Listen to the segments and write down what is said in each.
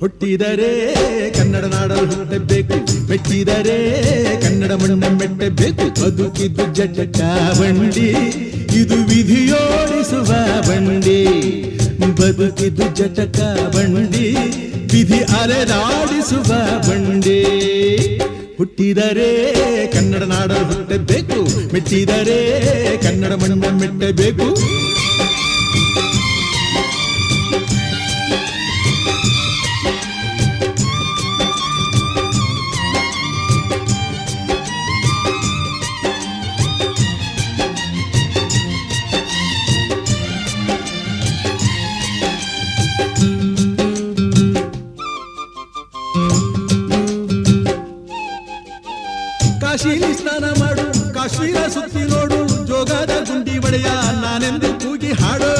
ಹುಟ್ಟಿದರೆ ಕನ್ನಡ ನಾಡಲು ಹುಟ್ಟಬೇಕು, ಮೆಟ್ಟಿದರೆ ಕನ್ನಡ ಮಣ್ಣ ಮೆಟ್ಟಬೇಕು. ಬದುಕಿದ್ದು ಜಟಕ ಬಂಡಿ, ಇದು ವಿಧಿಯೋಡಿಸುವ ಬಂಡಿ. ಬದುಕಿದ್ದು ಜಟಕ ಬಂಡಿ, ವಿಧಿ ಅಲೆದಾಡಿಸುವ ಬಂಡಿ. ಹುಟ್ಟಿದರೆ ಕನ್ನಡ ನಾಡಲು ಹುಟ್ಟಬೇಕು, ಮೆಟ್ಟಿದರೆ ಕನ್ನಡ ಮಣ್ಣ ಮೆಟ್ಟಬೇಕು. ಕಾಶಿಲಿ ಸ್ನಾನ ಮಾಡು, ಕಾಶ್ಮೀರ ಸುತ್ತಿ ನೋಡು, ಜೋಗದ ಗುಂಡಿ ಒಡೆಯ ನಾನೆಂದು ಕೂಗಿ ಹಾಡು.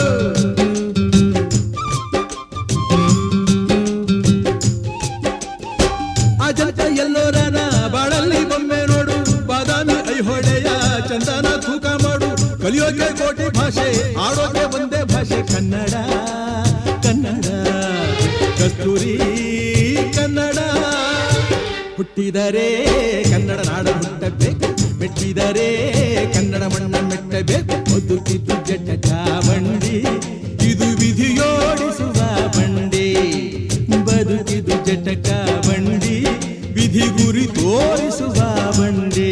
ಅಜಂತ ಎಲ್ಲೋರನ ಬಾಳಲ್ಲಿ ಬೊಮ್ಮೆ ನೋಡು, ಬಾದಾಮಿ ಐಹೊಳೆಯ ಚಂದನ ತೂಕ ಮಾಡು. ಕಲಿಯೋಕೆ ಕೋಟಿ ಭಾಷೆ, ಆಡೋಕೆ ಒಂದೇ ಭಾಷೆ ಕನ್ನಡ. ಕನ್ನಡ ಕಸ್ತೂರಿ ಕನ್ನಡ. ಹುಟ್ಟಿದರೆ ಕನ್ನಡ ನಾಡ ಹುಟ್ಟಬೇಕು, ಮೆಟ್ಟಿದರೆ ಕನ್ನಡ ಮಣ್ಣ ಮೆಟ್ಟಬೇಕು. ಬದುಕಿದ್ದು ಜಟಕ ಬಂಡಿ, ಇದು ವಿಧಿಯೋಡಿಸುವ ಬಂಡಿ. ಬದುಕಿದ್ದು ಜಟಕ ಬಂಡಿ, ವಿಧಿ ಗುರಿ ತೋರಿಸುವ ಬಂಡಿ.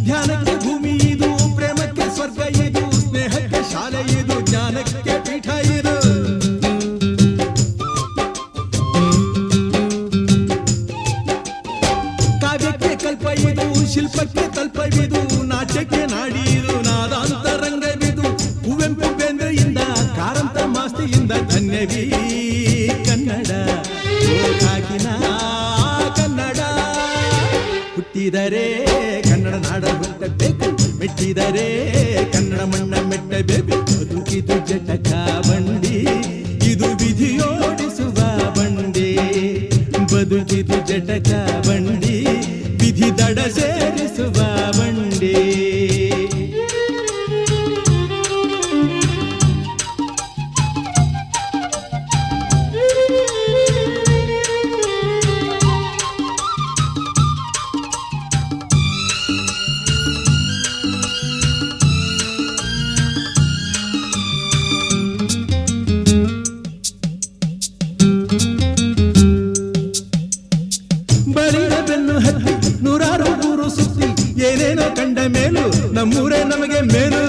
ಧ್ಯಾನಕ್ಕೆ ಭೂಮಿ ಇದು, ಪ್ರೇಮಕ್ಕೆ ಸ್ವರ್ಗ ಇದು, ಸ್ನೇಹಕ್ಕೆ ಶಾಲೆ ಇದು, ಜ್ಞಾನಕ್ಕೆ ಪೀಠ ಇದು. ಕಾವ್ಯಕ್ಕೆ ಕಲ್ಪ ಇದು, ಶಿಲ್ಪಕ್ಕೆ ತಲ್ಪವಿದು, ನಾಟ್ಯಕ್ಕೆ ನಾಡಿ ಇದು, ನಾದಾಂತರಂಗವಿದು. ಕುವೆಂಪು ಬೇಂದ್ರೆಯಿಂದ, ಕಾರಂತ ಮಾಸ್ತಿಯಿಂದ ಧನ್ಯವೀ ಕನ್ನಡ. ಕಾಕಿನ ಕನ್ನಡ. ಹುಟ್ಟಿದರೆ ಕನ್ನಡ ನಾಡ ಹುಟ್ಟಬೇಕು, ಮೆಟ್ಟಿದರೆ ಕನ್ನಡ ಮಣ್ಣ ಮೆಟ್ಟಬೇಕು. ಬದುಕಿದು ಜಟಕ ಬಂಡಿ, ಇದು ವಿಧಿಯೋಡಿಸುವ ಬಂಡಿ. ಬದುಕಿದು ಜಟಕ ಬಂಡಿ, ವಿಧಿ ದಡ ಸೇರಿಸುವ ಬಂಡಿ. ಬಳಿದ ಬೆನ್ನು ಹತ್ತಿ ನೂರಾರು ಊರು ಸುತ್ತಿ, ಏನೇನೋ ಕಂಡ ಮೇಲು ನಮ್ಮೂರೇ ನಮಗೆ ಮೇಲು.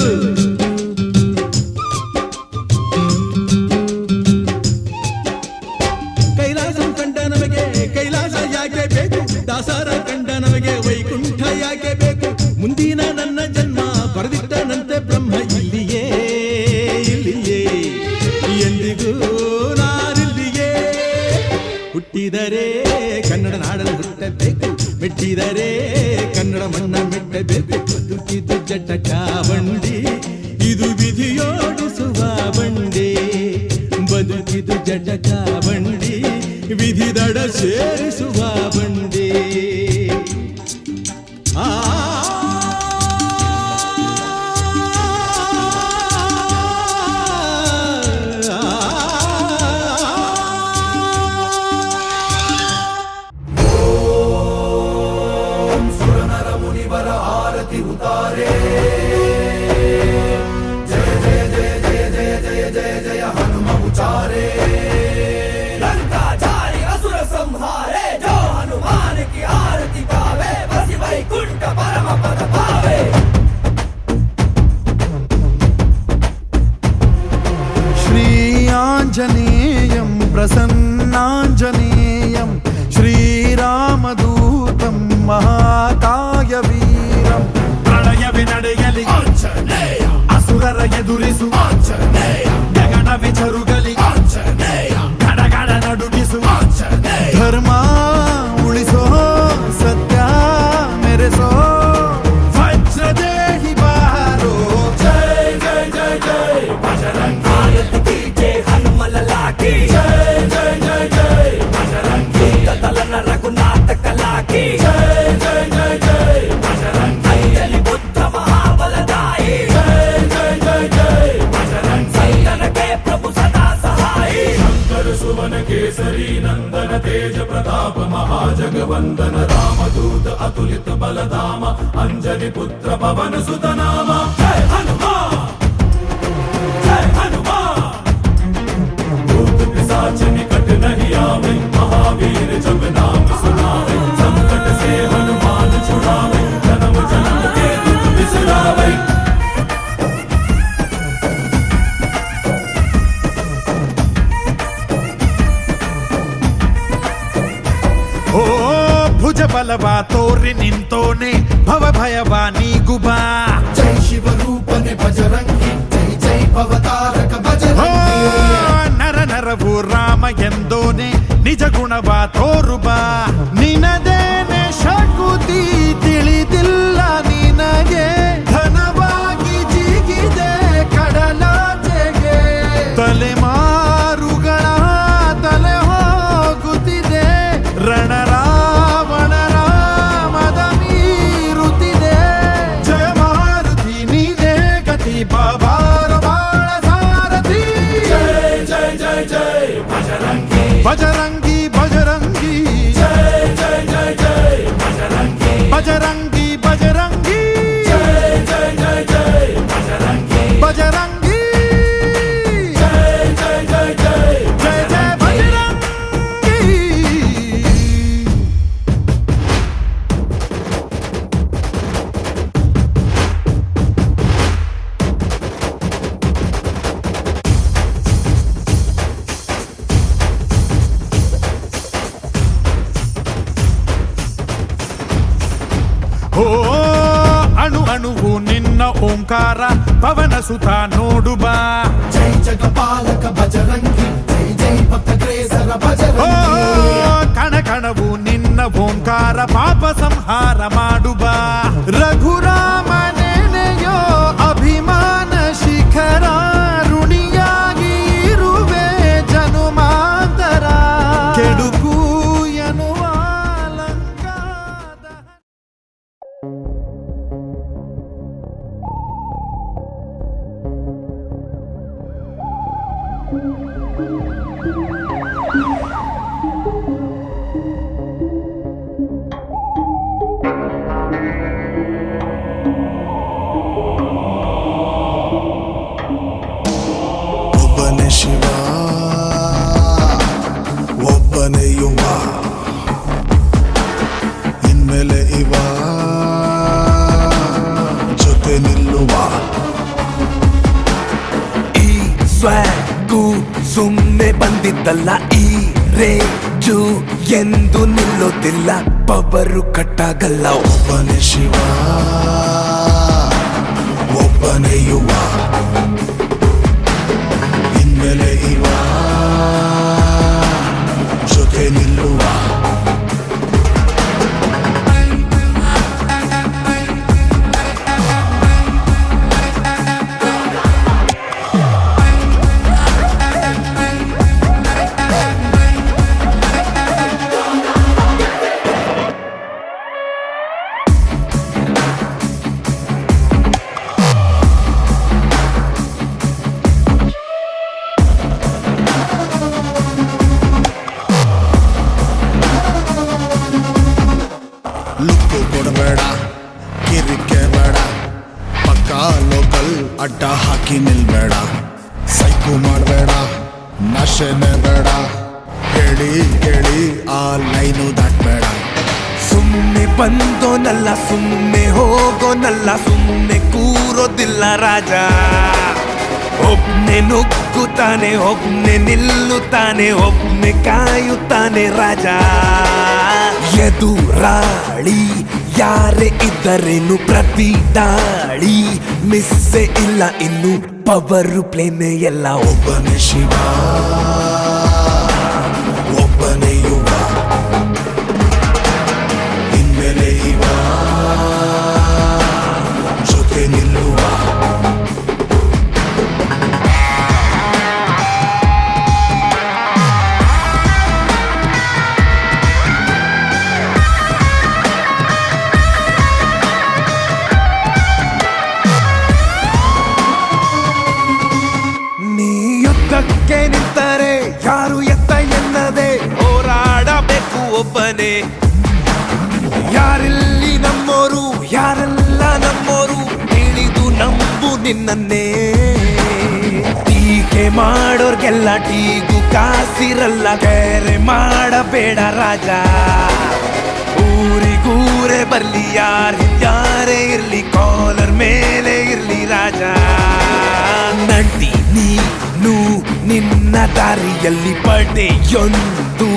ಕೈಲಾಸ ಕಂಡ ನಮಗೆ ಕೈಲಾಸ ಯಾಕೆ ಬೇಕು, ದಾಸರ ಕಂಡ ನಮಗೆ ವೈಕುಂಠ ಯಾಕೆ ಬೇಕು. ಮುಂದಿನ ನನ್ನ ಜನ್ಮ ಬರೆದಿಟ್ಟನಂತೆ ಬ್ರಹ್ಮ ಇಲ್ಲಿಯೇ ಇಲ್ಲಿಯೇ, ಎಂದಿಗೂ ನಾನಿಲ್ಲಿಯೇ. ಹುಟ್ಟಿದರೆ ಕನ್ನಡ ನಾಡಲು ಹುಟ್ಟಬೇಕು, ಮೆಟ್ಟಿದರೆ ಕನ್ನಡ ಮಣ್ಣ ಮೆಟ್ಟಬೇಕು. ಬದುಕಿದು ಜಟಕ ಬಂಡಿ, ಇದು ವಿಧಿಯೋಡಿಸುವ ಬಂಡಿ. ಬದುಕಿದು ಜಟಕ ಬಂಡಿ, ವಿಧಿ ದಡ ಸೇರಿಸುವ ಬಂಡಿ. उतारे जय जय जय जय जय जय जय जय हनुम उचारे. लंका जारी असुर संहारे, जो हनुमान की आरती गावे, बसी वैकुंठ परम पद पावे. श्री आंजनेयं प्रसन्नांजनेयं श्रीरामदूतं ಮಹಾಕಾಯ ವೀರಂ. ಪ್ರಳಯವೇ ನಡೆಯಲಿ ಆಂಜನೇಯ ಅಸುರರ ಎದುರಿಸು ಆಂಜನೇಯ ಗಗನವೇ ಜರುಗಲಿ ಆಂಜನೇಯ ಗಡಗಡ ನಡುಗಿಸು ಆಂಜನೇಯ ಧರ್ಮ ಉಳಿಸೋ ಸತ್ಯ ಮೆರೆಸೋ ವಜ್ರದೇಹಿ ಬಾರೋ. जय जय जय जय बजरंगी भारत की जय हनुमल लाकी जय जय जय जय बजरंगी दलन रघुनाथ कला की जय जय जय जय बजरंगी अंजलि पुत्र महाबलदाई जय जय जय जय बजरंगी संतन के प्रभु सदा सहाई शंकर सुवन केसरी नंदन तेज प्रताप महाजगवंदन रामदूत अतुलित बलधाम अंजनी पुत्र पवन सुत नाम जय हनुमान जय हनुमान भूत पिशाच निकट नहीं आवे महावीर जब नाम सुनावे संकट से हनुमान छुड़ावे जन्म जन्म के दुख बिसरावे ಓ ಭುಜ ಬಲವ ತೋರಿ ನಿಂತೋನೆ ಭವ ಭಯವ ನೀಗುಬಾ. जय शिव रूपने बजरंगी जय जय भवतारक ಓ बजरंगी ನರ ನರವು ರಾಮ ಎಂದೋನೆ ನಿಜ ಗುಣವ ತೋರುಬಾ. ನಿನದೇನೆ ಶಕುತಿ ತಿಳಿದಿಲ್ಲ ನಿನಗೆ ಧನವಾಗಿ ಜಿಗಿದೆ ಕಡಲಾಚೆಗೆ. ತಲೆಮಾರುಗಳ ತಲೆ ಹೋಗುತ್ತಿದೆ ರಣರಾವಣರ ಮದ ಮೀರುತ್ತಿದೆ. ಜಯ ಮಾರುತಿ ನೀನೇ ಗತಿ ಬಾಬಾರ ಬಾಳ ಸಾರಥಿ. जय जय जय जय बजरंगी ಬಜರಂಗಿ ಬಜರಂಗಿ जय जय जय जय बजरंगी ಬಜರಂಗಿ ಬಜರಂಗಿ जय जय जय जय बजरंगी ಬಜರಂಗಿ जय जय जय जय ಜಯ ಜಯ ಬಜರಂಗಿ. ಓ ಅಣು ಅಣುವು ನಿನ್ನ ಓಂಕಾರ ಪವನ ಸುತ ನೋಡುಬಾ. जय जगपालक बजरंगी जय जय भक्त ग्रेसर ಓ बजरंगी ಕಣ ಕಣವು ನಿನ್ನ ಓಂಕಾರ ಪಾಪ ಸಂಹಾರ ಮಾಡುಬಾ. ರಘುರಾಮ ನೆನೆಯೋ ಅಭಿಮಾನ ಶಿಖರ ಋಣಿಯಾಗಿ ಇರುವೆ ಜನುಮಾಂತರ. ಕೆಡುಕು ಎನ್ನುವ ಲಂಕಾದ ಒಬ್ಬನೇ ಶಿವ ಒಬ್ಬನೇ ಯುವ ಇನ್ಮೇಲೆ ಇವ ಜೊತೆ ನಿಲ್ಲುವ. ಈ ಸ್ವಾಗು ಸುಮ್ಮನೆ ಬಂದಿದ್ದಲ್ಲ, ಈ ರೇಜು ಎಂದು ನಿಲ್ಲೋದಿಲ್ಲ, ಪವರು ಕಟ್ಟಾಗಲ್ಲ. ಒಬ್ಬನೇ ಶಿವ ಒಬ್ಬನೇ ಯುವ ಇನ್ಮೇಲೆ ಇವ ಜೊತೆ ನಿಲ್ಲುವ. ಲುಕ್ಕು ಕೊಡಬೇಡ ಕಿರಿಕೆ ಬೇಡ ಪಕ್ಕ ಲೋಕಲ್ ಅಡ್ಡ ಹಾಕಿ ನಿಲ್ಬೇಡ. ಸೈಕು ಮಾಡಬೇಡ ನಶೆನೆ ಬೇಡ ಹೇಳಿ ಕೇಳಿ ಆ ಲೈನು ದಾಟ್ಬೇಡ. ಸುಮ್ಮನೆ ಬಂದೋನಲ್ಲ, ಸುಮ್ಮನೆ ಹೋಗೋನಲ್ಲ, ಸುಮ್ಮನೆ ಕೂರೋದಿಲ್ಲ ರಾಜ. ಒಬ್ನೆ ನುಗ್ಗುತ್ತಾನೆ, ಒಬ್ನೆ ನಿಲ್ಲುತ್ತಾನೆ, ಒಬ್ನೆ ಕಾಯುತ್ತಾನೆ ರಾಜ. ಎದುರಾಳಿ ಯಾರೇ ಇದ್ದರೇನು ಪ್ರತಿ ದಾಳಿ ಮಿಸ್ಸೆ ಇಲ್ಲ ಇನ್ನು ಪವರು ಪ್ಲೇನೆ ಎಲ್ಲ ಒಬ್ಬನೇ ಶಿವ ಒಬ್ಬನೇ ಯುವ ಇನ್ಮೇಲೆ ಇವ ಜೊತೆ ನಿಲ್ಲುವ ನೀ ಯುದ್ಧಕ್ಕೆ ನಿಂತರೆ ಯಾರು ಎತ್ತ ಎನ್ನದೆ ಹೋರಾಡಬೇಕು ಒಬ್ಬನೇ ಯಾರಿಲ್ಲಿ ನಮ್ಮೋರು ಯಾರೆಲ್ಲ ನಮ್ಮೋರು ತಿಳಿದು ನಂಬು ನಿನ್ನನ್ನೇ ಟೀಕೆ ಮಾಡೋರ್ಗೆಲ್ಲ ಟೀಗು ಕಾಸಿರಲ್ಲ ಬೇರೆ ಮಾಡಬೇಡ ರಾಜ ಊರಿಗೂರೇ ಬರ್ಲಿ ಯಾರೇ ಇರ್ಲಿ ಕಾಲರ್ ಮೇಲೆ ಇರ್ಲಿ ರಾಜ ನಟಿ ನೀನು ನಿನ್ನ ದಾರಿಯಲ್ಲಿ ಪಡೆಯೊಂದು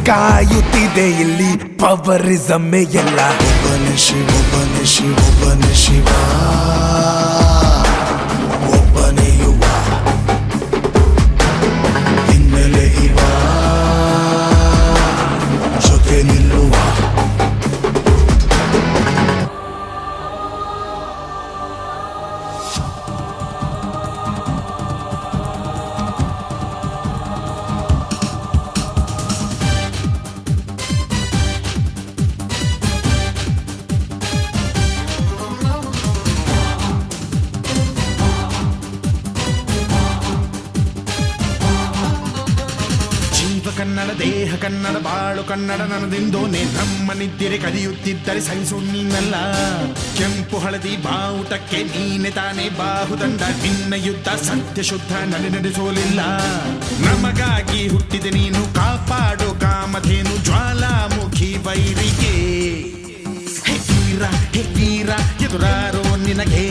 ಕಾಯುತ್ತಿದೆ ಇಲ್ಲಿ ಪವರಿಸಮ್ಮೆ ಎಲ್ಲ ಒಬ್ಬನೇ ಶಿವ ಒಬ್ಬನೇ ಶಿವ ಒಬ್ಬನೇ ಶಿವ ಒಬ್ಬನೇ ಯುವ ಇನ್ಮೇಲೆ ಇವ ಜೊತೆ ನಿಲ್ಲುವ ಜೀವ ಕನ್ನಡ ದೇಹ ಕನ್ನಡ ಬಾಳು ಕನ್ನಡ ನನ್ನದೆಂದೋನೆ ನಮ್ಮ ನಿದ್ದಿರೆ ಕಲಿಯುತ್ತಿದ್ದರೆ ಸಹಿಸು ನೀನಲ್ಲ ಕೆಂಪು ಹಳದಿ ಬಾವುಟಕ್ಕೆ ನೀನೆ ತಾನೇ ಬಾಹುದಂಡ ನಿನ್ನ ಯುದ್ಧ ಸತ್ಯ ಶುದ್ಧ ನಡೆಸೋಲಿಲ್ಲ ನಮಗಾಗಿ ಹುಟ್ಟಿದೆ ನೀನು ಕಾಪಾಡು ಕಾಮಧೇನು ಜ್ವಾಲಾಮುಖಿ ವೈರಿಗೆ ಹೇ ವೀರ ಎದುರಾರೋ ನಿನಗೆ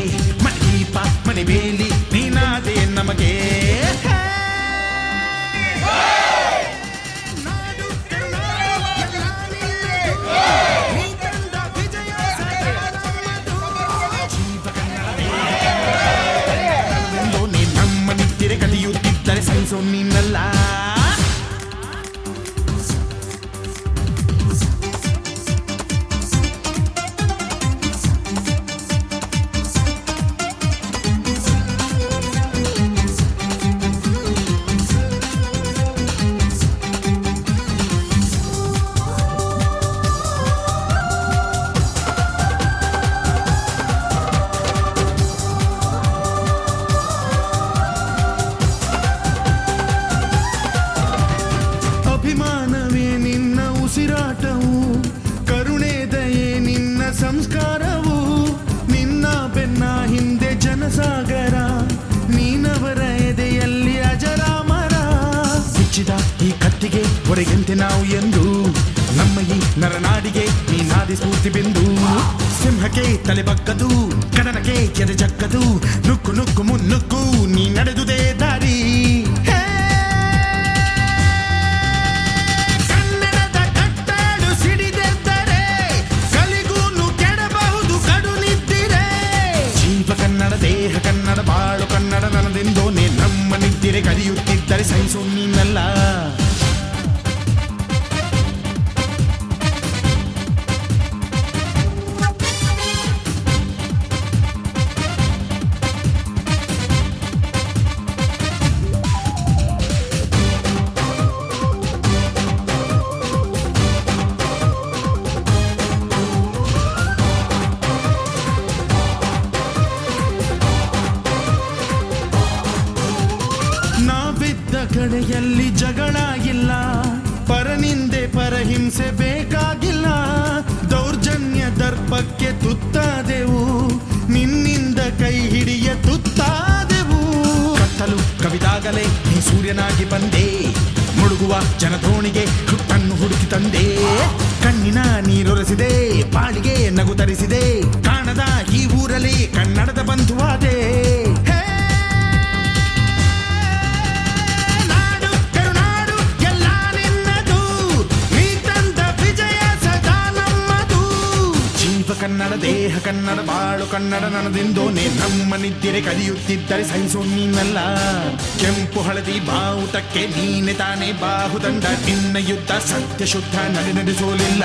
ಮಣದೀಪ ಮಣಿಬೇಲಿ ನೀನಾದೆ ನಮಗೆ ನಮ್ಮ ನಿದ್ದಿರೆ ಕಲಿಯುತ್ತಿದ್ದರೆ ಸಹಿಸೋ ನೀನಲ್ಲ ಅಭಿಮಾನವೇ ನಿನ್ನ ಉಸಿರಾಟವು ಕರುಣೆ ದಯೆ ನಿನ್ನ ಸಂಸ್ಕಾರವು ನಿನ್ನ ಬೆನ್ನ ಹಿಂದೆ ಜನಸಾಗರ ನೀನವರ ಎದೆಯಲ್ಲಿ ಅಜರಾಮರ ಬಿಚ್ಚಿದ ಈ ಕತ್ತಿಗೆ ಹೊರಗೆಂತೆ ನಾವು ಎಂದು ನಮ್ಮ ಈ ನರನಾಡಿಗೆ ನೀನಾದಿ ಸ್ಫೂರ್ತಿ ಬಿಂದು ಸಿಂಹಕ್ಕೆ ತಲೆ ಬಗ್ಗದು ಕಡನಕ್ಕೆ ಎದೆ ಜಕ್ಕದು ನುಕ್ಕು ನುಕ್ಕು ಮುನ್ನುಕ್ಕು ನೀ ನಡೆದುದೇ ದಾರಿ ಕನ್ನಡ ದೇಹ ಕನ್ನಡ ಬಾಳು ಕನ್ನಡ ನನ್ನದೆಂದೋನೆ ನಮ್ಮ ನಿದ್ದಿರೆ ಕಲಿಯುತ್ತಿದ್ದರೆ ಸಹಿಸು ನೀನಲ್ಲ ನಾವಿದ್ದ ಕಡೆಯಲ್ಲಿ ಜಗಳ ಇಲ್ಲ ಪರನಿಂದೆ ಪರಹಿಂಸೆ ಬೇಕಾಗಿಲ್ಲ ದೌರ್ಜನ್ಯ ದರ್ಪಕ್ಕೆ ತುತ್ತಾದೆವು ನಿನ್ನಿಂದ ಕೈ ಹಿಡಿಯ ತುತ್ತಾದೆವು ಕತ್ತಲು ಕವಿದಾಗಲೇ ನೀ ಸೂರ್ಯನಾಗಿ ಬಂದೆ ಮುಳುಗುವ ಜನಧೋಣಿಗೆ ಹುಟ್ಟನ್ನು ಹುಡುಕಿ ತಂದೆ ಕಣ್ಣಿನ ನೀರೊರೆಸಿದೆ ಬಾಳಿಗೆ ನಗು ತರಿಸಿದೆ ಕಾಣದ ಈ ಊರಲ್ಲಿ ಕನ್ನಡದ ಬಂಧುವಾದೆ ನಾಡು ಕರುನಾಡು ಎಲ್ಲ ನಿನ್ನದು ನೀ ತಂದ ವಿಜಯ ಸದಾ ಕನ್ನಡ ದೇಹ ಕನ್ನಡ ಬಾಳು ಕನ್ನಡ ನನದಿಂದೋನೆ ನಮ್ಮ ನಿದ್ದಿರೆ ಕದಿಯುತ್ತಿದ್ದರೆ ಸಹಿಸು ನೀನಲ್ಲ ಕೆಂಪು ಹಳದಿ ಬಾವುಟಕ್ಕೆ ನೀನೆ ತಾನೇ ಬಾಹುದಂಡ ನಿನ್ನ ಯುದ್ಧ ಸತ್ಯ ಶುದ್ಧ ನಡೆಸೋಲಿಲ್ಲ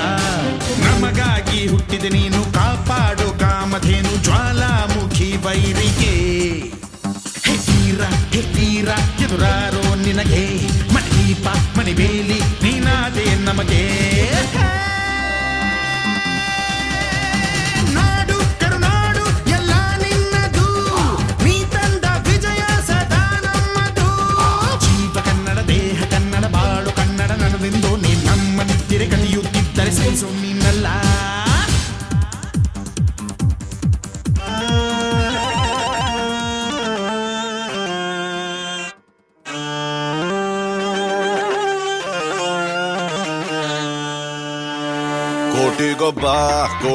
ನಮಗಾಗಿ ಹುಟ್ಟಿದೆ ನೀನು ಕಾಪಾಡು ಕಾಮಧೇನು ಜ್ವಾಲಾಮುಖಿ ವೈರಿಗೆ ಹೆತೀರ ಎದುರಾರೋ ನಿನಗೆ ಮಣಿದೀಪ ಮಣಿಬೇಲಿ ನೀನಾದೆ ನಮಗೆ ನಾಡು ಕರುನಾಡು ಎಲ್ಲ ನಿನ್ನದು ನೀ ತಂದ ವಿಜಯ ಸದಾ ನಮ್ಮದು ಜೀವ ಕನ್ನಡ ದೇಹ ಕನ್ನಡ ಬಾಳು ಕನ್ನಡ ನನದಿಂದೋ ನೀ ನಮ್ಮ ನಿದ್ದಿರೆ ಕಲಿಯುತ್ತಿದ್ದರೆ ಸಹಿಸು ನೀನಲ್ಲ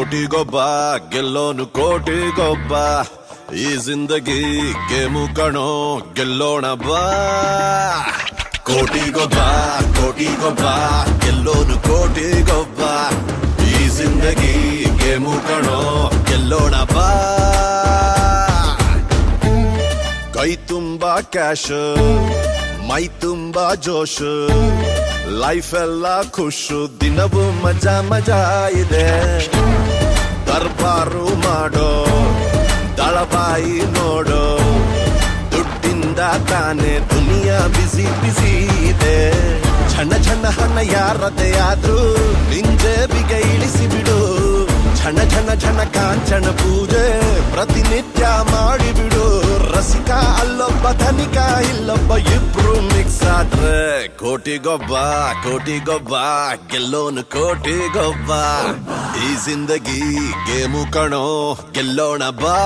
ಕೋಟಿಗೊಬ್ಬ ಗೆಲ್ಲೋನು ಕೋಟಿಗೊಬ್ಬ ಈ ಜಿಂದಗಿ ಗೇಮು ಕಣೋ ಗೆಲ್ಲೋಣ ಬಾ ಕೋಟಿಗೊಬ್ಬ ಗೆಲ್ಲೋನು ಕೋಟಿಗೊಬ್ಬ ಈ ಜಿಂದಗಿ ಗೇಮು ಕಣೋ ಗೆಲ್ಲೋಣ ಬಾ ಕೈ ತುಂಬಾ ಕ್ಯಾಶ್ ಮೈ ತುಂಬಾ ಜೋಶ್ ಲೈಫ್ ಎಲ್ಲ ಖುಷು ದಿನವೂ ಮಜಾ ಇದೆ ದರ್ಬಾರು ಮಾಡೋ ದಳಬಾಯಿ ನೋಡೋ ದುಡ್ಡಿಂದ ತಾನೇ ದುನಿಯಾ ಬಿಸಿ ಇದೆ ಛಣ ಹಣ ಯಾರದೇ ಆದ್ರೂ ನಿಂಜೇಬಿಗೆ ಇಳಿಸಿ ಬಿಡು ಛಣ ಕಾಂಚನ ಪೂಜೆ ಪ್ರತಿನಿತ್ಯ ಮಾಡಿಬಿಡು ರಸಿಕ ಅಲ್ಲೊಬ್ಬ ಧನಿಕ ಇಲ್ಲೊಬ್ಬ ಇಬ್ರು ಮಿಕ್ಸ್ ಆದ್ರೆ ಕೋಟಿಗೊಬ್ಬ ಗೆಲ್ಲೋನು ಕೋಟಿಗೊಬ್ಬ ಈ ಜಿಂದಗಿ ಗೇಮು ಕಣೋ ಗೆಲ್ಲೋಣ ಬಾ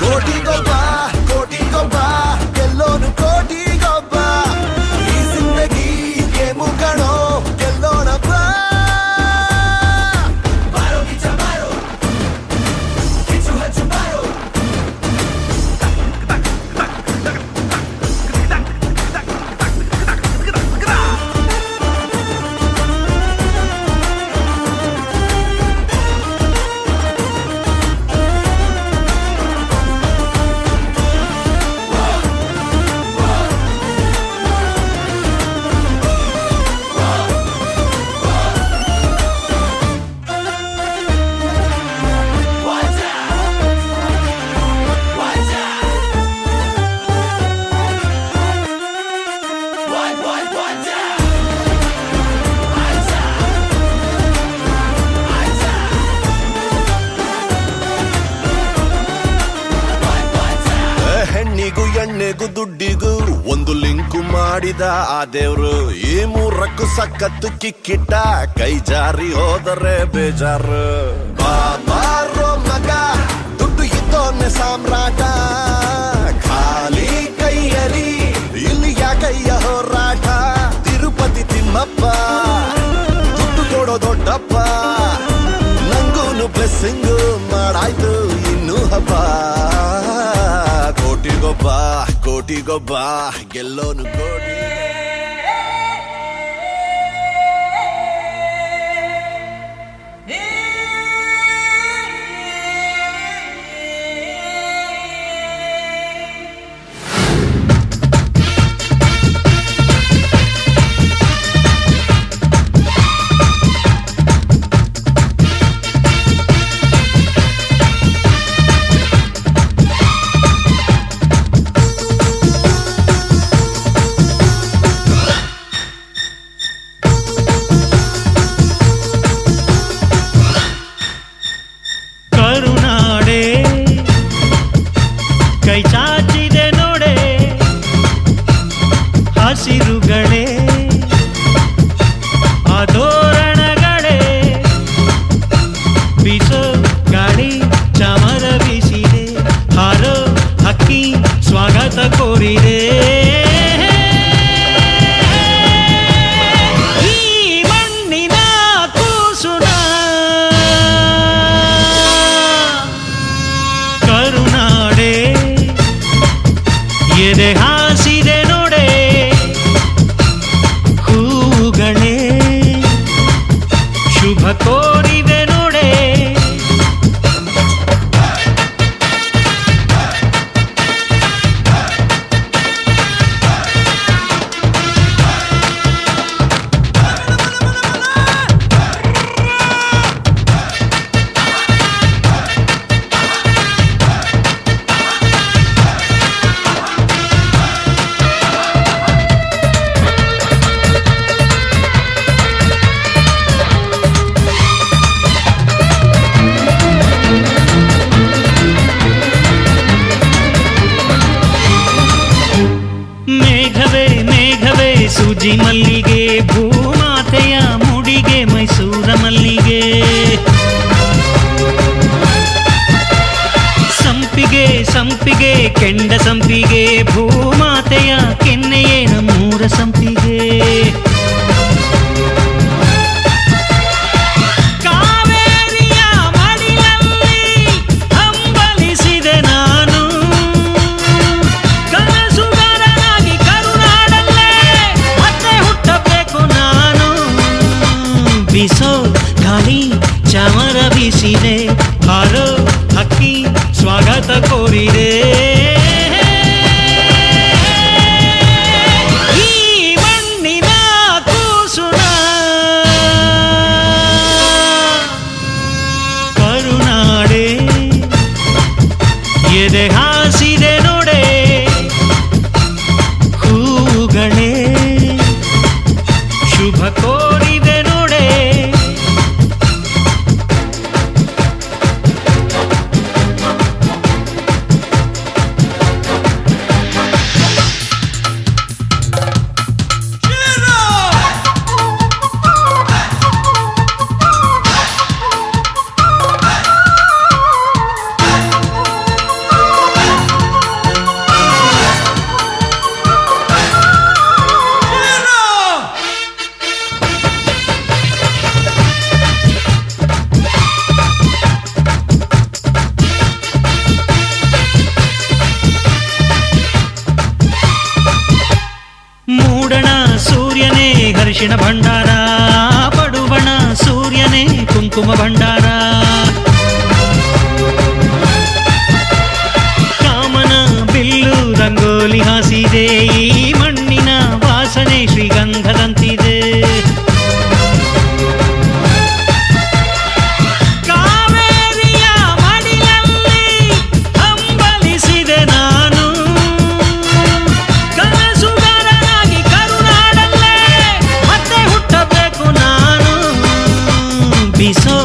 ಕೋಟಿಗೊಬ್ಬ ಗೆಲ್ಲೋನು ಕೋಟಿಗೊಬ್ಬ ಈ ಜಿಂದಗಿ ಗೇಮು ಕಣೋ ಗೆಲ್ಲೋಣ ಬಾ ಎಣ್ಣೆಗೂ ದುಡ್ಡಿಗೂ ಒಂದು ಲಿಂಕು ಮಾಡಿದ ಆ ದೇವ್ರು ಈ ಮೂರಕ್ಕೂ ಸಖತ್ತು ಕಿಕ್ಕಿಟ್ಟ ಕೈ ಜಾರಿ ಹೋದರೆ ಬೇಜಾರು ಬಾಬಾರೋ ಮಗ ದುಡ್ಡು ಇದ್ದೋನೆ ಸಾಮ್ರಾಟ ಖಾಲಿ ಕೈಯಲಿ ಇಲ್ಲಿ ಯಾಕಯ್ಯ ಹೋರಾಟ ತಿರುಪತಿ ತಿಮ್ಮಪ್ಪ ದುಡ್ಡು ಕೊಡೋ ದೊಡ್ಡಪ್ಪ ನಂಗೂನು ಬ್ಲೆಸ್ಸಿಂಗು ಮಾಡಾಯ್ತು ಇನ್ನು ಹಬ್ಬ ಕೋಟಿಗೊಬ್ಬ ಗೆಲ್ಲೋನು ಕೋಟಿ ಹಸಿರುಗಳೇ ಆದೋರಣಗಳೇ ಬೀಸೋ ಗಾಳಿ ಚಾಮರ ಬೀಸಿದೆ ಹಾರೋ ಹಕ್ಕಿ ಸ್ವಾಗತ ಕೋರಿದೆ ಈ ಮಣ್ಣಿನ ಕೂಸುನ ಕರುನಾಡೆ ಎದೆ ಹಾಸಿದೆ ನೋಡೆ ಸೂಜಿ ಮಲ್ಲಿಗೆ ಭೂಮಾತೆಯ ಮುಡಿಗೆ ಮೈಸೂರ ಮಲ್ಲಿಗೆ ಸಂಪಿಗೆ ಸಂಪಿಗೆ ಕೆಂಡ ಸಂಪಿಗೆ ಭೂಮಾತೆಯ ಕೆನ್ನೆಯೇ ನಮ್ಮೂರ ಸಂಪಿಗೆ ಕಾವೇರಿಯ ಮಡಿಲಲ್ಲಿ ಹಂಬಲಿಸಿದೆ ನಾನು ಕನಸುಗಾರನಾಗಿ ಕರುನಾಡಲ್ಲೇ ಮತ್ತೆ ಹುಟ್ಟಬೇಕು ನಾನು ಬಿಸೋ ಗಾಳಿ ಚಾಮರ ಬೀಸಿದೆ ಹಾರೋ ಹಕ್ಕಿ ಸ್ವಾಗತ ಕೋರಿದೆ ಈ ಮಣ್ಣಿನ ಕೂಸುನ ಕರುನಾಡೆ ಎದೆ ಹಾಸಿದೆ ನೋಡೆ ಹೂಗಳೇ ಶುಭ ಕೋರಿದೆ ನೋಡೆ ಮೂಡಣ ಸೂರ್ಯನೇ ಹರ್ಷಿಣ ಭಂಡಾರ ಪಡುವಣ ಸೂರ್ಯನೇ ಕುಂಕುಮ ಭಂಡಾರ ಕಾಮನ ಬಿಲ್ಲು ರಂಗೋಲಿ ಹಾಸಿದೆ ಈ ಮಣ್ಣಿನ ವಾಸನೆ ಶ್ರೀಗಂಧದಂತಿದೆ ಕಾವೇರಿಯ ಮಡಿಲಲ್ಲಿ ಹಂಬಲಿಸಿದೆ ನಾನು ಕನಸುಗಾರನಾಗಿ ಕರುನಾಡಲ್ಲೇ ಮತ್ತೆ ಹುಟ್ಟಬೇಕು ನಾನು ಬಿಸೋ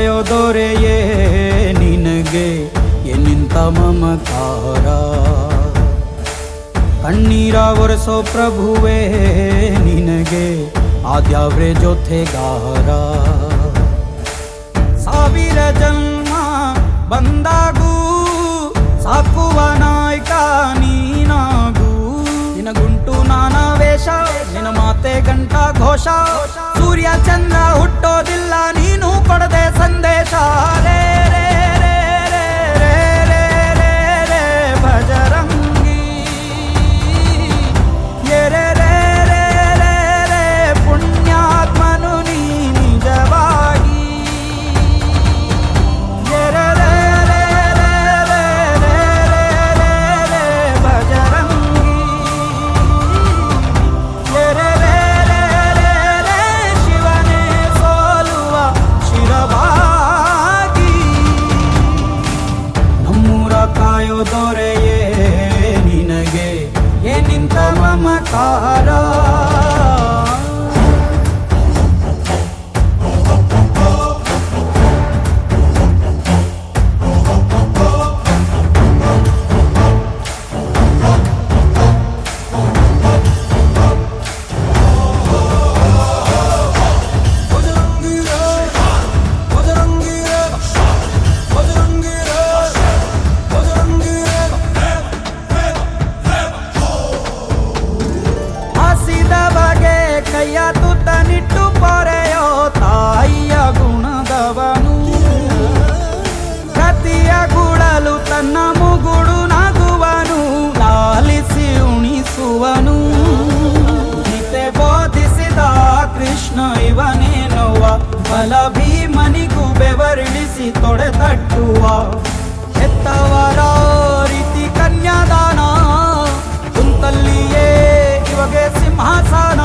ಕಾಯೋ ದೊರೆಯೇ ನಿನಗೆ ಎನ್ನಿಂತ ಮಮಕಾರ, ಕಣ್ಣೀರ ಒರೆಸೋ ಪ್ರಭುವೇ ನಿನಗೆ ಆದ್ಯಾವ್ರೆ ಜೊತೆಗಾರ. ಸಾವಿರ ಜನ್ಮ ಬಂದಾಗೂ ಸಾಕುವ ನಾಯಕ ನೀನಾಗೂ, ನಿನಗುಂಟು ನಾನಾ ವೇಷ ನಿನ ಮಾತೆ ಗಂಟ ಘೋಷ, ಸೂರ್ಯ ಚಂದ್ರ ಹುಟ್ಟೋದಿಲ್ಲ ನೀನು ಕೊಡದೆ ಸಂದೇಶ. ರೇ ರೇ ರೇ ರೇ ರೇ ರೇ ರೇ ರೇ ಭಜರಂಗಿ, ರೇ ರೇ ರೇ ರೇ ರೇ ಪುಣ್ಯಾತ್ಮನು ನೀ ನಿಜವಾಗಿ. ರೇ ರೇ ರೇ ರೇ ರೇ ರೇ ರೇ ರೇ ರೇ ಭಜರಂಗಿ, ರೇ ರೇ ರೇ ರೇ ರೇ ರೇ ಶಿವನೇ ಸೋಲುವ ಶಿರವಾಗಿ. ನಮ್ಮೂರ ಕಾಯೋ ದೊರೆಯೇ ನಿನಗೆ ಏನಿಂತ ಮಮಕಾರ. ಹಸಿದ ಬಗೆ ಕೈಯ ತುತ್ತನಿಟ್ಟು ಪೊರೆಯೋ ತಾಯಿಯ ಗುಣದವನು, ಕತಿಯ ಗುಳಲು ತನ್ನ ಮುಗುಡು ನಗುವನು, ಲಾಲಿಸಿ ಉಣಿಸುವನು. ಗೀತೆ ಬೋಧಿಸಿದ ಕೃಷ್ಣ ಇವನೇನುವ, ಬಲ ಭೀಮನಿಗೂ ಬೆವರಿಳಿಸಿ ತೊಡೆ ತಟ್ಟುವ. ಹೆತ್ತವರ ರೀತಿ ಕನ್ಯಾದಾನ, ಕುಂತಲ್ಲಿಯೇ ಇವಾಗೆ ಸಿಂಹಾಸನ.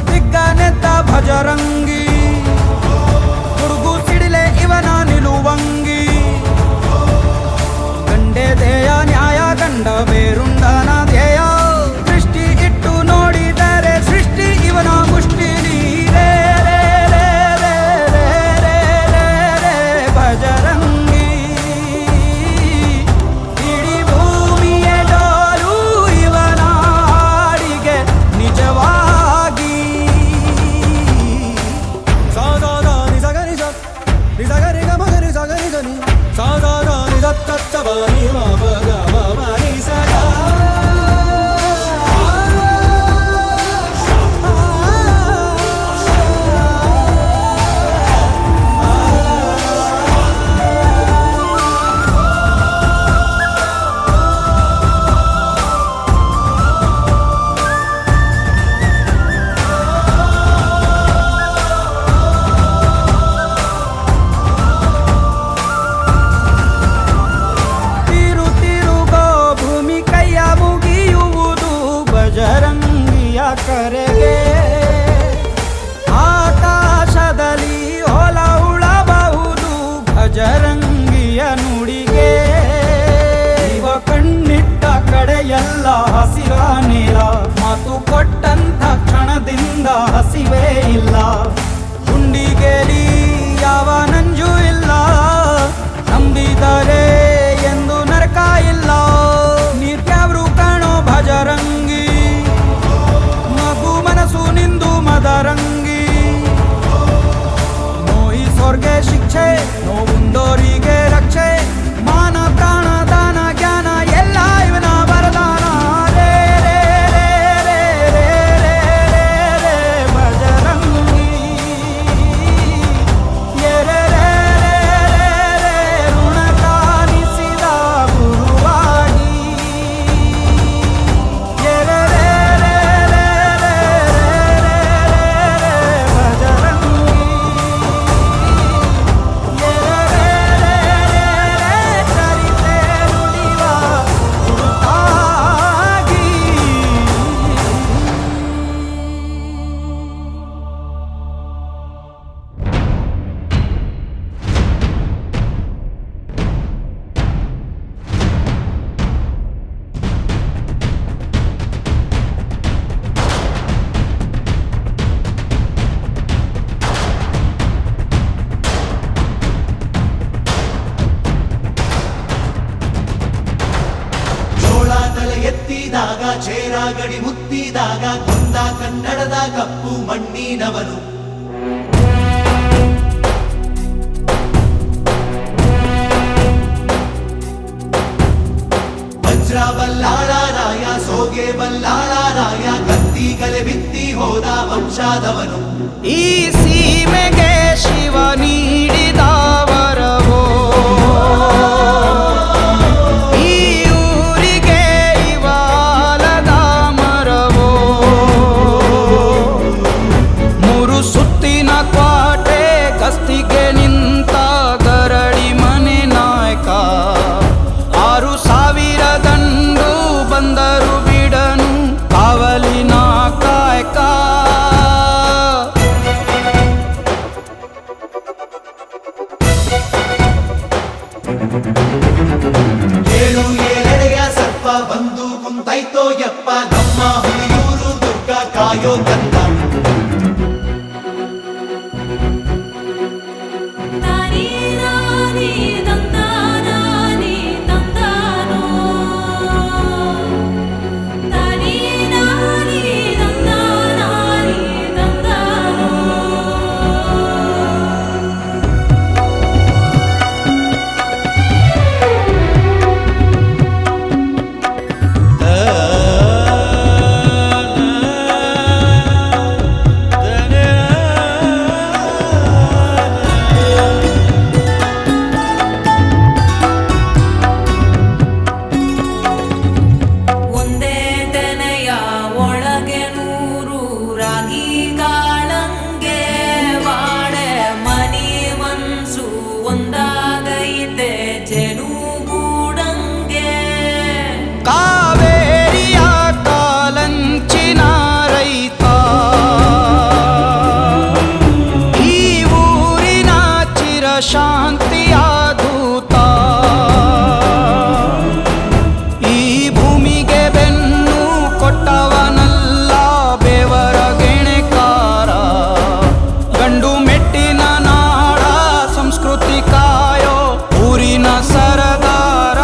ದಿಗ್ಗನೆದ್ದ ಭಜರಂಗಿ, ಹುಡುಗು ಸಿಡಿಲೆ ಇವನ ನಿಲುವಂಗಿ. ಗಂಡೆ ಧ್ಯೇಯ ನ್ಯಾಯ ಗಂಡ ಬೇರುಂಡನ ಧ್ಯೇಯ, ದೃಷ್ಟಿ ಇಟ್ಟು ನೋಡಿದರೆ ಸೃಷ್ಟಿ ಇವನ ಮುಷ್ಟಿ. ರೇ ರೇ ರೇ ರೇ ರೇ ರೇ ರೇ ರೇ ಭಜರಂಗಿ, ಇಡೀ ಭೂಮಿಯ ಡೋಲು ಇವನ ಹಾಡಿಗೆ ನಿಜವಾಗಿ. ಸಾಧಾರ ನಿಜ ಗರಿ ಜ ನಿಜ ಗರಿ ಗ ಮ ಗರಿ ಜ ಗರಿ ಜ ನಿ, ಸಾಧಾರ ನಿಜ ತಚ್ಚ ಬ ನಿ ಮ ಪ ಗ ಮ ಮ ನಿ ಸ ಗ. ತಿರು ತಿರು ಚೇರ ಗಡಿ ಮುತ್ತಿದಾಗ ಕೊಂದ ಕನ್ನಡದ ಕಪ್ಪು ಮಣ್ಣಿನವನು. ವಜ್ರ ಬಲ್ಲಾಳರಾಯ ಸೋಗೆ ಬಲ್ಲಾಳರಾಯ ಕತ್ತಿಗಲೆ ಬಿತ್ತಿ ಹೋದ ವಂಶಾದವನು. ಈ ಸೀಮೆಗೆ ಶಿವ ನೀಡಿದ ವರವೋ, ಈ ಊರಿಗೆ ಇವಾಲದ ಮರವೋ, ಮೂರು ಸುತ್ತಿನ ಕ್ವಾಟೆ ಗಸ್ತಿಗೆ ನಿಂತ ಗರಡಿ ಮನೆ ನಾಯಕ. 6,000 ದಂಡು ಬಂದರು ಬಿಡನು ಕಾವಲಿನ ಕಾಯಕ. ಏಳೆಡೆಯ ಸರ್ಪ ಬಂದು ಕುಂತೈತೋ ಯಪ್ಪ, ನಮ್ಮ ಹುಲಿಯೂರು ದುರ್ಗ ಕಾಯೋ ಕಂದ. ಕಾವೇರಿಯ ಕಾಲಂಚಿನ ರೈತ, ಈ ಊರಿನ ಚಿರ ಶಾಂತಿಯ ದೂತ. ಈ ಭೂಮಿಗೆ ಬೆನ್ನು ಕೊಟ್ಟವನಲ್ಲ ಬೆವರ ಗೆಣೆಕಾರ, ಗಂಡು ಮೆಟ್ಟಿನ ನಾಡ ಸಂಸ್ಕೃತಿ ಕಾಯೋ ಊರಿನ ಸರದಾರ.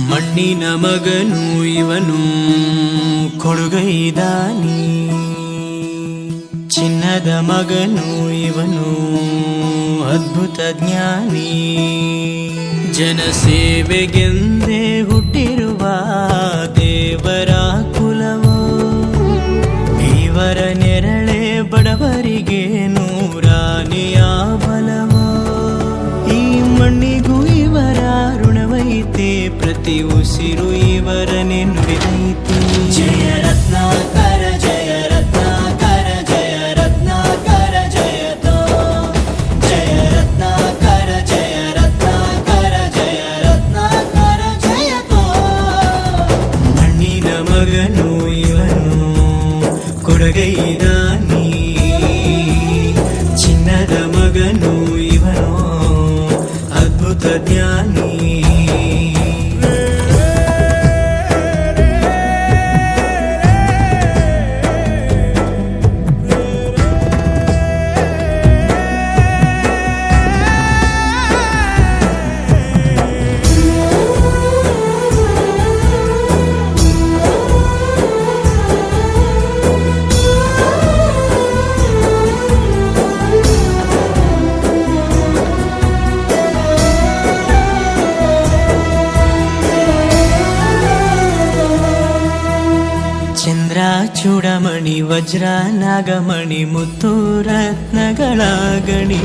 ಮಣ್ಣಿನ ಮಗನು ಇವನು ಕೊಡುಗೈದಾನಿ, ಚಿನ್ನದ ಮಗನು ಇವನು ಅದ್ಭುತ ಜ್ಞಾನಿ. ಜನಸೇವೆಗೆಂದೇ ಹುಟ್ಟಿರುವ ದೇವರ ಕುಲವೋ, ಇವರ ನೆರಳೆ ಬಡವರಿಗೆ ನೂರಾನೆಯ ಬಲವೋ. ಈ ಮಣ್ಣಿಗೂ ಇವರ ಋಣವೈತೆ, ಪ್ರತಿ ಉಸಿರು ಇವರನೆ ನುಡಿದೈತೆ. ಜಯ ರತ್ನಾಕರ ಜಯ ರತ್ನಾಕರ ಜಯ ರತ್ನಾಕರ ಜಯತೋ, ಜಯ ರತ್ನಾಕರ ಜಯ ರತ್ನಾಕರ ಜಯ ರತ್ನಾಕರ ಜಯತೋ. ಮಣ್ಣಿನ ಮಗನು ಇವನು ಕೊಡಗೈದಾನಿ, ಚಿನ್ನದ ಮಗನು ಇವನು ಅದ್ಭುತ ಜ್ಞಾನಿ. ಚಂದ್ರ ಚೂಡಮಣಿ ವಜ್ರ ನಾಗಮಣಿ ಮುತ್ತು ರತ್ನಗಳ ಗಣಿ,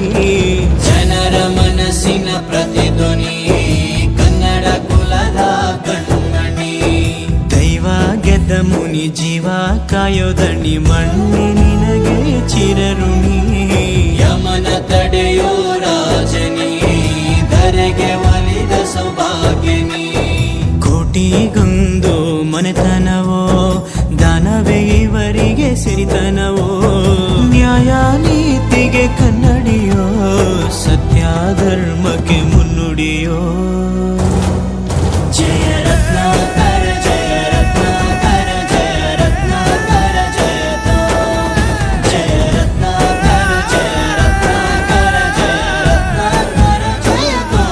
ಜನರ ಮನಸ್ಸಿನ ಪ್ರತಿಧ್ವನಿ ಕನ್ನಡ ಕುಲದ ಕಣ್ಮಣಿ. ದೈವ ಗೆದ್ದ ಮುನಿ ಜೀವ ಕಾಯೋದಣಿ, ಮಣ್ಣಿ ನಿನಗೆ ಚಿರಋಣಿ. ಯಮನ ತಡೆಯೋ ರಾಜನಿ, ಧರೆಗೆ ಒಲಿದ ಸೌಭಾಗ್ಯನಿ. ಕೋಟಿಗೊಂದು ಮನೆತನವೋ, ದಾನವೇ ಇವರಿಗೆ ಸಿರಿತನವೋ. ನ್ಯಾಯ ನೀತಿ ಬಾಳಿಗೆ ಕನ್ನಡಿಯೋ ಸತ್ಯ ಧರ್ಮಕ್ಕೆ ಮುನ್ನುಡಿಯೋ ಜಯ ರತ್ನಾಕರ ಜಯ ರತ್ನಾಕರ ಜಯ ರತ್ನಾಕರ ಜಯತೋ ಜಯ ರತ್ನಾಕರ ಜಯ ರತ್ನಾಕರ ಜಯ ರತ್ನಾಕರ ಜಯತೋ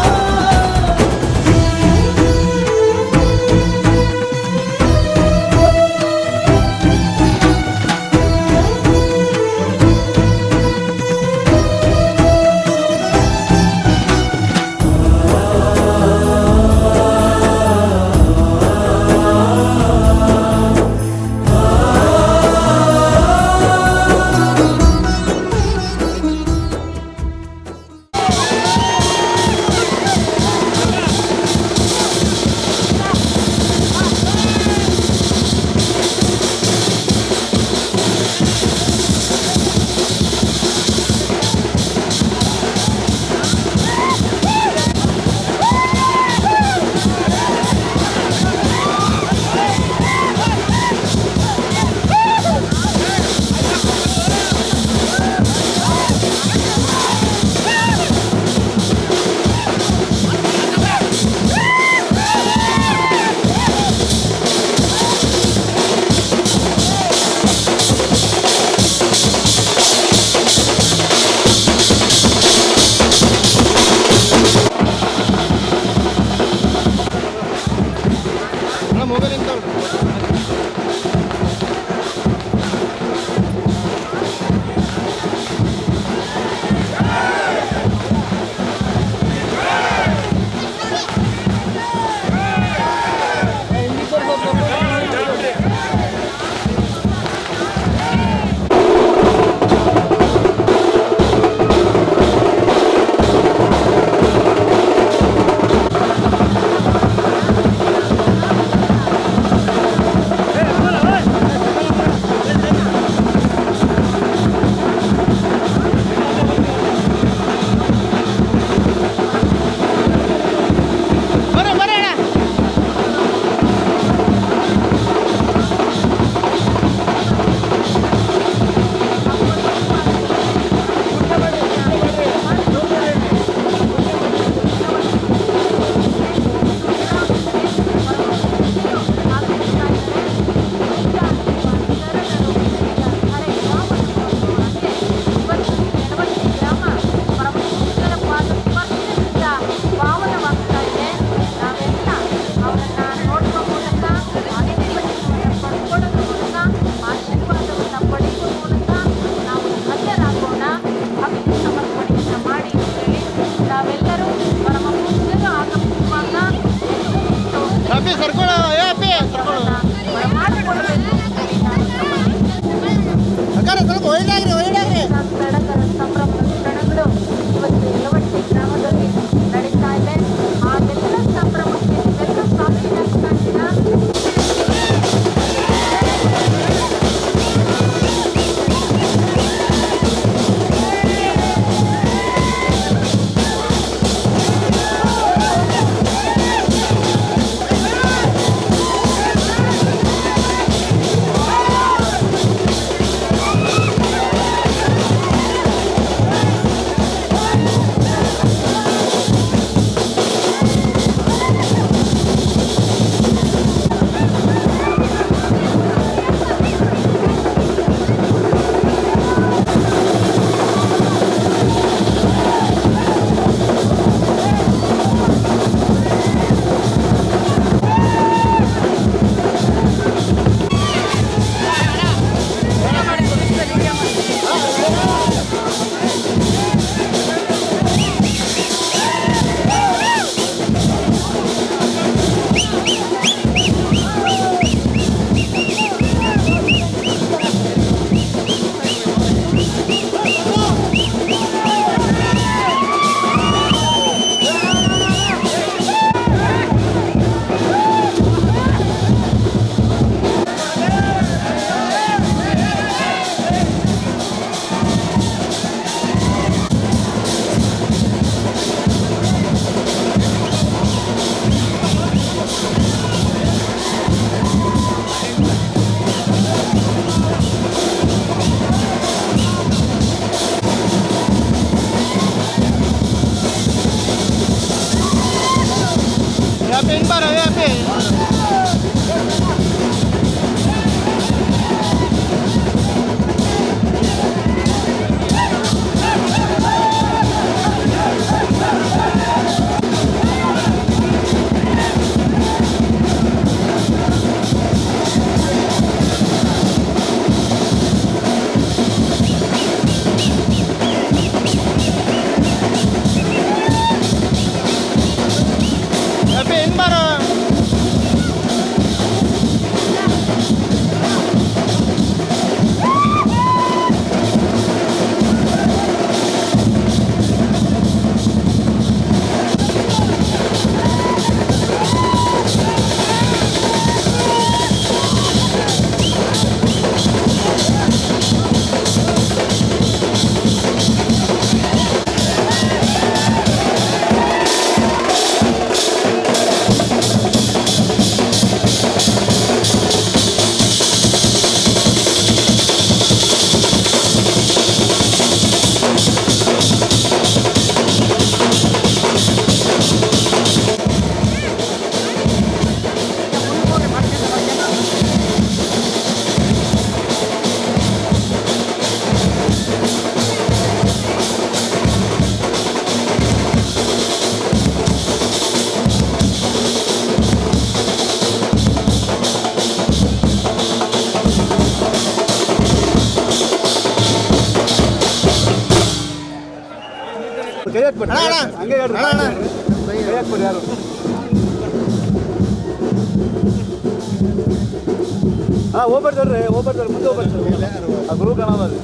ಹೋಗ್ಬರ್ತಾರೆ ಮುಂದೆ ಹೋಗ್ಬರ್ತಾರೆ ಆ ಗುರು ಕಾಣೋದು.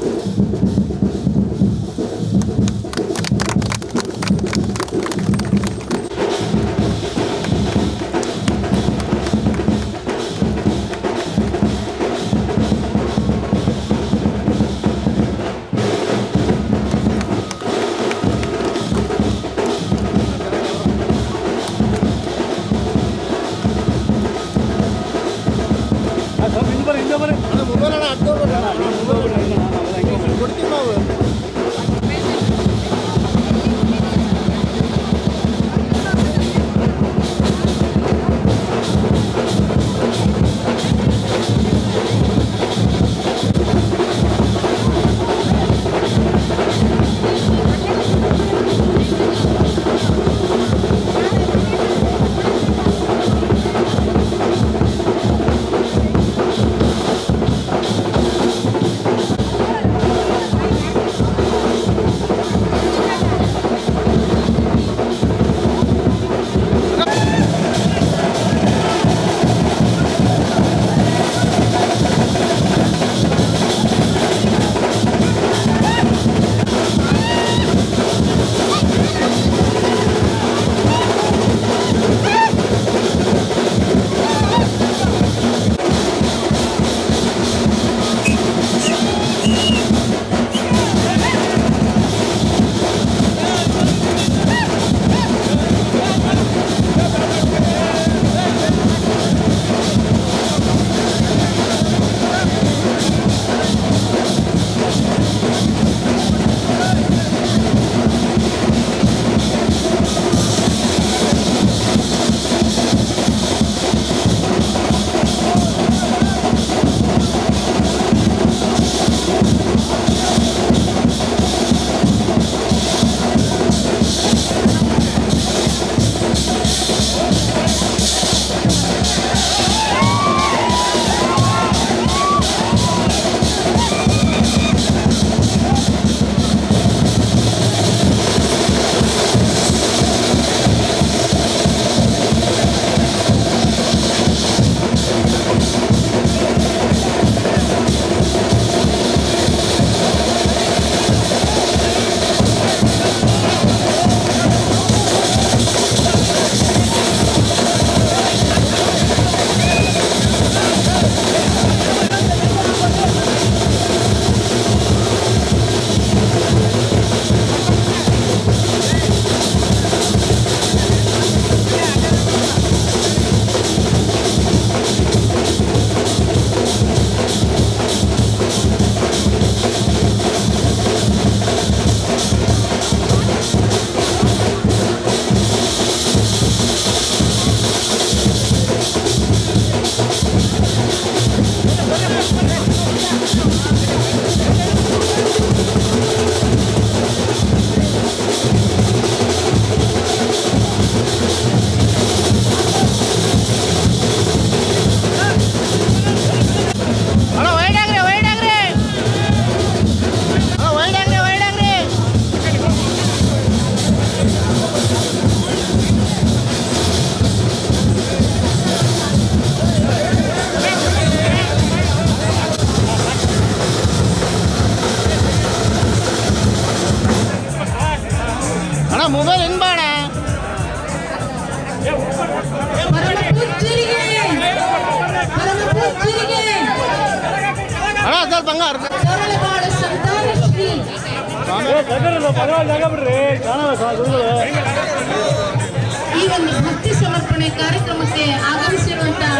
ಈ ಒಂದು ಭಕ್ತಿ ಸಮರ್ಪಣೆ ಕಾರ್ಯಕ್ರಮಕ್ಕೆ ಆಗಮಿಸಿರುವಂತಹ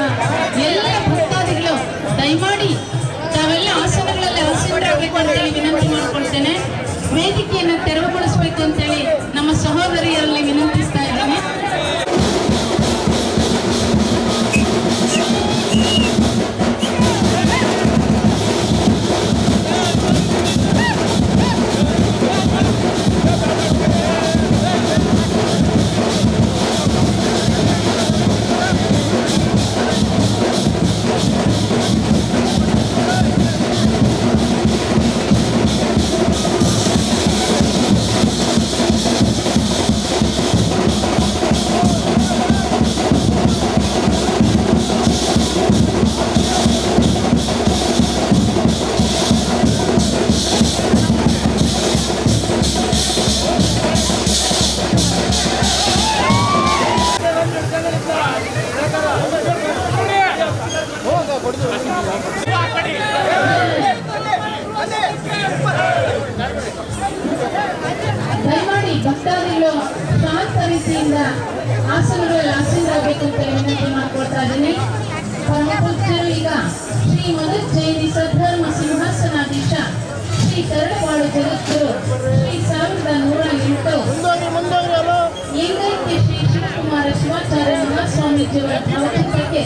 ಎಲ್ಲ ಭಕ್ತಾದಿಗಳು ದಯಮಾಡಿ ತಾವೆಲ್ಲ ಆಸನಗಳಲ್ಲಿ ಆಸೀನರಾಗಬೇಕು ಅಂತೇಳಿ ವಿನಂತಿ ಮಾಡಿಕೊಳ್ತೇನೆ. ವೇದಿಕೆಯನ್ನು ತೆರವುಗೊಳಿಸಬೇಕು ಅಂತೇಳಿ ನಮ್ಮ ಸಹೋದರಿಯರಲ್ಲಿ ವಿನಂತಿಸ್ತಾ ಇದ್ದೇನೆ. ಪಾಳು ಜಗದ್ಗುರು ಶ್ರೀ 1108 ಲಿಂಗೈಕ್ಯ ಶ್ರೀ ಶಿವಕುಮಾರ ಶಿವಾಚಾರ್ಯ ಮಹಾಸ್ವಾಮೀಜಿಯವರ ಭಾವಚಿತ್ರಕ್ಕೆ